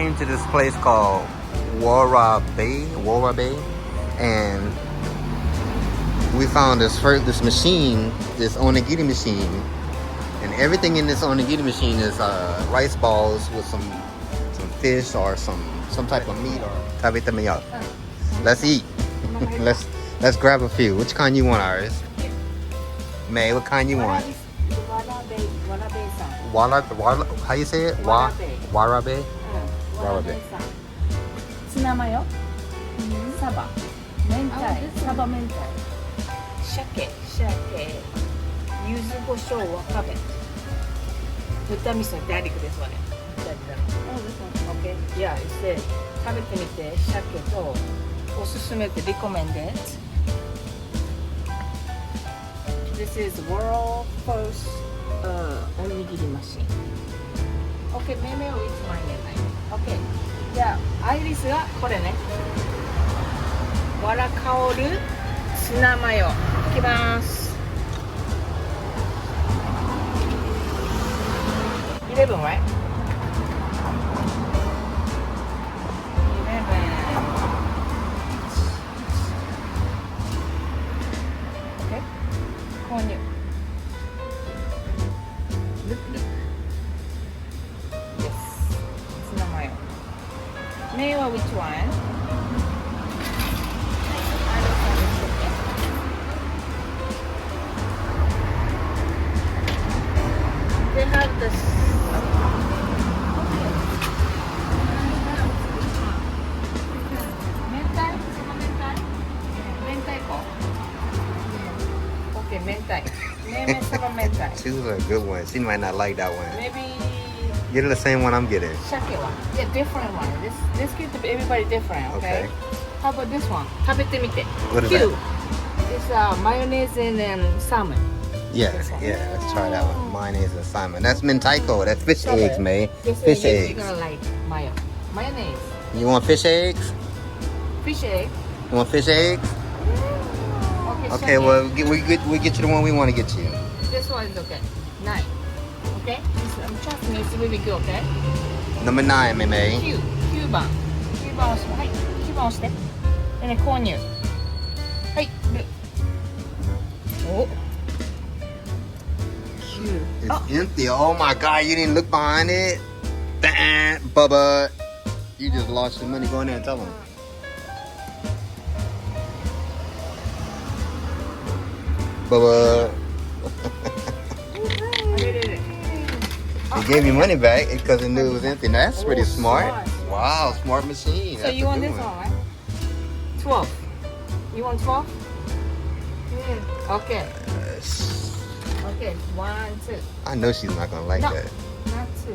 came to this place called Warabe, and we found this machine, this onigiri machine, and everything in this onigiri machine is rice balls with some fish or some type of meat. Let's eat. let's grab a few. Which kind you want, Iris? May, what kind you want? How you say it? Warabe? Warabe. ツナマヨ、サバ、明太、サバ明太、鮭、柚子胡椒、わかめ、豚味噌、ガーリックですわね。OK。いや、食べてみて、鮭とおすすめってrecommended. This is world first おにぎりマシン。OK、命名をいつもにね。OK。じゃあ、アイリスがこれね。藁かるツナマヨ。いきます。11 right? 購入。Yes。ツナマヨ。メイは which one? They have this. Choose a good one. She might not like that one. Maybe Get her the same one I'm getting. shake one. Yeah, different one. This gives everybody different. Okay. How about this one? 食べてみて。What is Q. that? It's mayonnaise and salmon. Yeah, let's try that one. Mayonnaise and salmon. That's mentaiko. That's fish eggs, May. Fish You're eggs. gonna like mayonnaise. You want fish eggs? Fish egg. You want fish eggs? Okay, well, we get you the one we want to get you. This one is okay. 9. Okay? Trust me, it's really good, okay? Number 9, May. 9番。9番押して。はい。9番押して。でね、購入。はい。お。It's empty. Oh my God, you didn't look behind it? Bubba. You just lost your money. Go in there and tell them. Bubba. He gave you money back because he knew it was empty. Now, that's pretty smart. Wow, smart machine. So you want this one, right? 12. You want 12? Okay. Okay, 1, 2. I know she's not gonna like No. that. Not 2.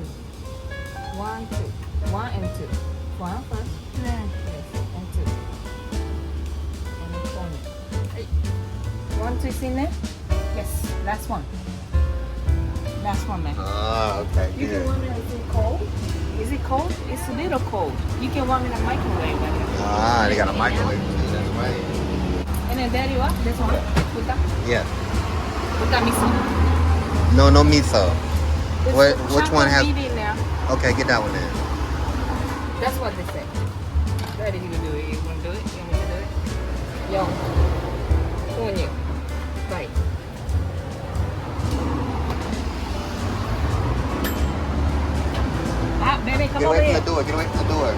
1, 2. 1 and 2. 1 first. Yes, and 2. And then corner. Hey. 1, 2 is in there? Yes, last one. Last one, man. Oh, okay, You can good. warm it. Is it cold? Is it cold? It's a little cold. You can warm it in a microwave. Ah, they got a microwave. That's right. And then there you are. This one. Buta. Yeah. Buta miso. No miso. There's Which one has? meat in there. Okay, get that one then. That's what they say. Daddy, you can do it. You want to do it? You want me to do it? Yo. Konyo. Right. Ah, baby, come Get over away here. from the door. Get away from the door.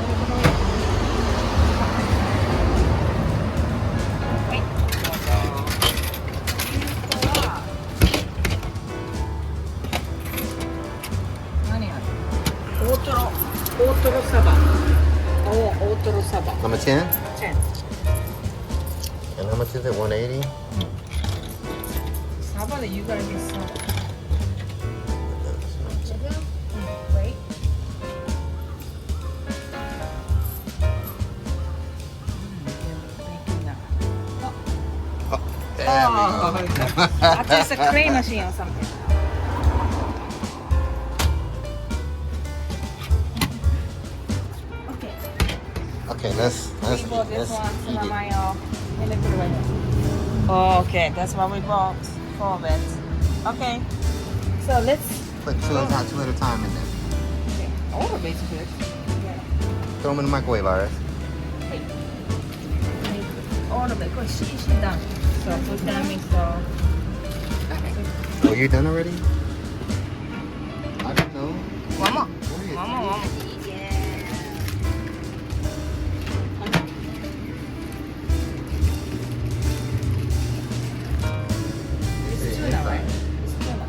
Wait. Otoro saba. Oh, otoro saba. Number 10? 10. And how much is it? 180? Saba, you gotta get some. Wait. There we go. I thought it's a cream machine or something. Okay. Okay, let's We bought this one, eat it. Mayo. And then put it right there. Oh, okay, that's what we bought. 4 of it. Okay. So let's Put two at a time in there. okay. All of it's good. Yeah. Throw them in the microwave, Iris. All of it. She's done. So put them in so. Oh, you're done already? I don't know. One more. Go ahead. One more. It's tuna, right? It's tuna.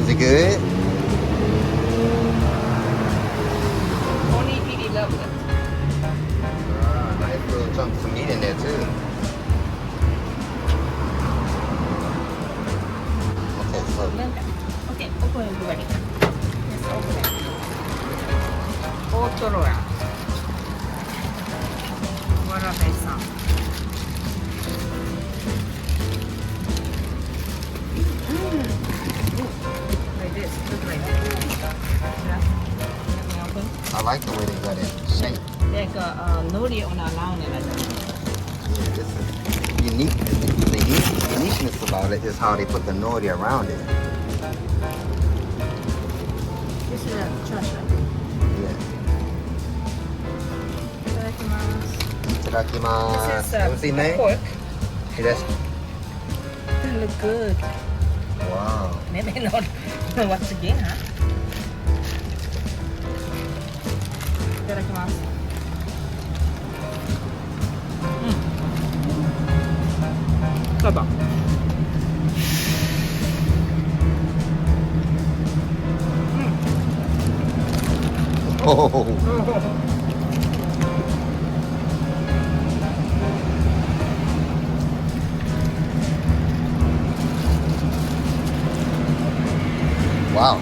Is it good? Onigiri love it. Nice little chunks of meat in there too. Okay, so なんか OK, open everybody. Yes, open it. 大トロや。わらべさん。Like this, look like this. Yeah. Let me open. I like the way they got it shaped. Like nori on a round and like that. Yeah, this is unique. The uniqueness about it is how they put the nori around it. This is a trash. Yeah. いただきます。 Itadakimasu. This is Let me see, May. pork. Hey, that's That look good. wow. Maybe not. Once again, huh? いただきます。どうぞ。Oh. Wow.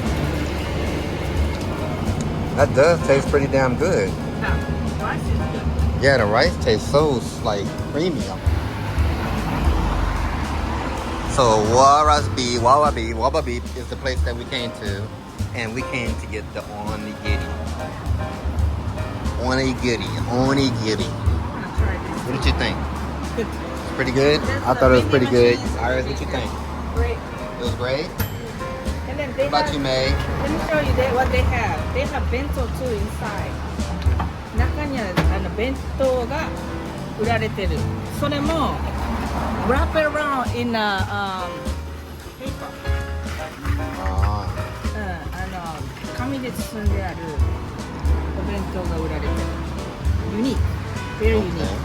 That does taste pretty damn good. Rice is good. Yeah, the rice tastes so like creamy. So Wawabi is the place that we came to, and we came to get the onigiri. Onigiri. I'm gonna try this. What did you think? Good. It's pretty good? I thought it was pretty good. Iris, what you think? Great. It was great? And then they What about have, you, May? let me show you what they have. They have bento too inside. 中には弁当が売られてる。それも wrap it around in a paper. あ紙で包んであるお弁当が売られてる。ユニーク。Very unique.